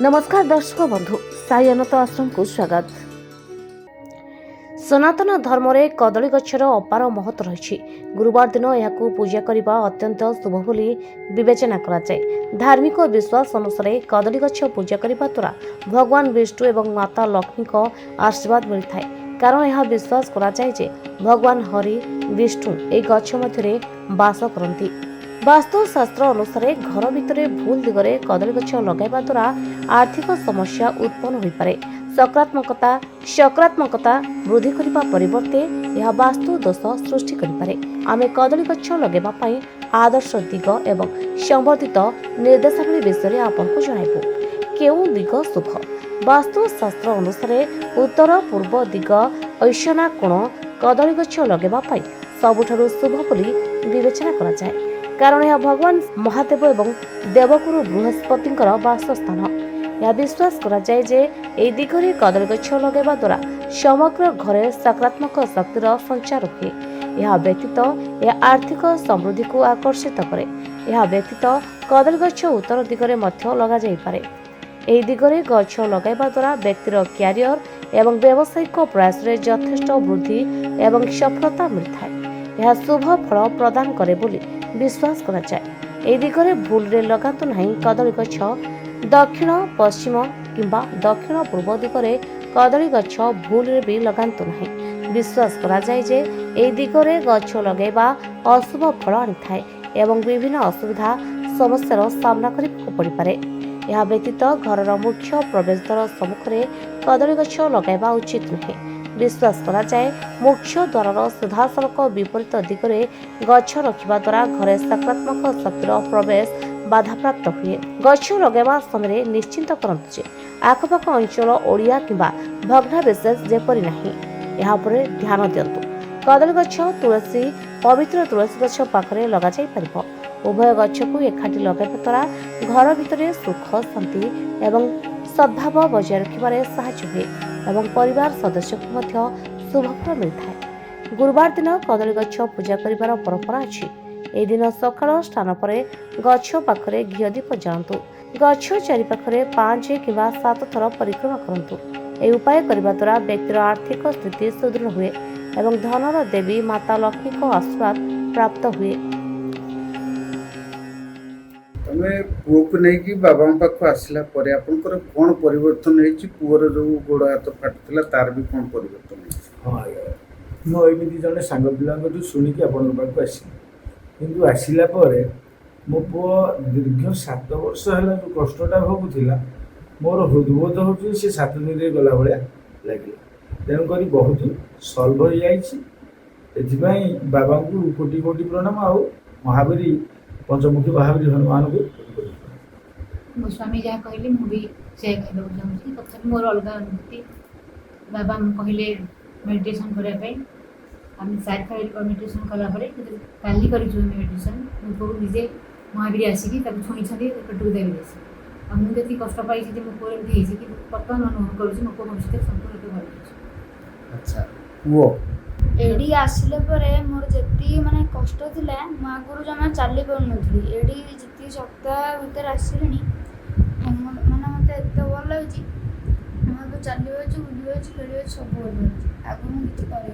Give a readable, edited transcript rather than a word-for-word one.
नमस्कार दर्शक बंधु साई अनंत आश्रम को स्वागत। सनातन धर्म रे कदली गछर अपार महत्व रही। गुरुवार दिन यह पूजा करने अत्यंत शुभ बोली विवेचना कराए। धार्मिक विश्वास अनुसार कदली गछ पूजा करने द्वारा भगवान विष्णु एवं माता लक्ष्मी को आशीर्वाद मिलता है। कारण यह विश्वास कराए जे भगवान हरि विष्णु ए गछ मध्य बास करती। वास्तुशास्त्र अनुसार घर भितर भूल दिगरे कदली गछ लगाइबा द्वारा आर्थिक समस्या उत्पन्न हो पारे। सकारात्मकता वृद्धि करने परिवर्ते यह वास्तु दोष सृष्टि करिपारे। आमे कदली गछ लगाइबा पई आदर्श दिग एवं संबंधित निर्देशावली विषय आपको जणाइबु। केउ दिग शुभ? वास्तुशास्त्र अनुसार उत्तर पूर्व दिग ऐशना कोण कदली गछ लगाइबा पई सबुठारु शुभ बोली विवेचना करा जाय। कारण यह भगवान महादेव एवं देवगुरु बृहस्पति वासस्थान। यह विश्वास करा जाए जे ए दिगरे कदली गछ लगाइबा द्वारा समग्र घरे सकारात्मक शक्तिर संचार हुए। यह व्यतीत यह आर्थिक समृद्धि को आकर्षित करे। यह व्यतीत कदली गछ उत्तर दिगरे मध्य लगा जाई पारे। ए दिगरे गछ लगाइबा द्वारा व्यक्तिर क्यारियर एवं व्यावसायिक प्रयास रे यथेष्ट वृद्धि एवं सफलता मिलता है। यह शुभ फल प्रदान करे बोली विश्वास करा जाए। ए दिगरे भूल रे लगातु नहीं कदली गछ। दक्षिण पश्चिम किंबा दक्षिण पूर्व दिगरे कदली गछ भूल रे भी लगातु नहीं। विश्वास करा जाए जे ए दिगरे गछ लगाइबा अशुभ फल आनिथाए एवं विभिन्न असुविधा समस्यार सामना करिବାକୁ पड़िपारे। यह व्यतीत घरर मुख्य प्रवेश द्वार सम्मुखरे कदली गछ लगाइबा उचित नहीं। विश्वास करा जाए मुख्य द्वार सीधासलख विपरीत दिगरे गछ रखिबा द्वारा घरे सकारात्मक शक्तिर प्रवेश बाधाप्राप्त हुए। गछ लगाइबा समय निश्चिंत करंतु जे आखपाख अंचल ओडिया किंबा भग्नावशेष जेपरि नाही यहाँ पर ध्यान दियंतु। कदली गछ तुलसी पवित्र तुलसी गछ पाखरे लगा जाई परिबो। उभय गछ को एकाठी लगाइबा द्वारा घर भितर सुख शांति एवं सद्भाव बजाय रखिबारे सहायता हुए एवं परिवार सदस्य को मध्य शुभ फल मिलता है। गुरुवार दिन कदली गछ पूजा करिबार परंपरा अछि। ए दिन सकाळ स्नान पर गछ पाखरे घिय दीप जलांतु। गछ चारि पाखरे 5 किंवा 7 थर परिक्रमा करंतु। ए उपाय करबा द्वारा व्यक्तिर आर्थिक स्थिति सुदृढ़ हुए एवं धनर देवी माता लक्ष्मी को आशीर्वाद प्राप्त हुए। तमे पुओ को नहीं कि बाबा पाख आसला परे आपनकर कोन परिवर्तन हेछि? पुओर जो गोड़ हाथ फाटुतला तार भी कोन परिवर्तन हेछि? हां मो एमिति जने सांग पिलांग जो सुनी कि आपन पाख आसी किंतु आसिला परे मो पुओ दीर्घ 7 वर्ष हला जो कष्टटा भोगुथिला मोर हृदबोध होछि से 7 दिन रे गला भलिया लागिला। तेन करी बहुत सॉल्व हो जाइछि। एथिबाई बाबा को कोटि कोटि प्रणाम आ महावीरी पंचमुखी महावीर हनुमान को मो स्वामी जहाँ कहले मु भी से कहले चाहूँ तथा मोर अलग अनुभूति। बाबा कहले मेडिटेशन करने पे आम साइड फाइड मेडिटेशन कलापर काली कर मेडिटेशन मो निजे महावीर आसिक छुणी पेटू देवी आ मुझे कष्ट पाई मो पुओ एमती कि बर्तमान अनुभव करुँच मो पुओ भविष्य संपूर्ण भल। अच्छा पुओ एडी आसिले परे मोर जेती माने कष्ट थिला मो आगुरु जमा चाली पाउ नथली। एडी जेती सप्ताह भीतर आसिलेनी माने मते एते भल लागछि। हम तो चाली होछि बुझि होछि खेली होछि सब भल लागछि। आगु मु किछि करै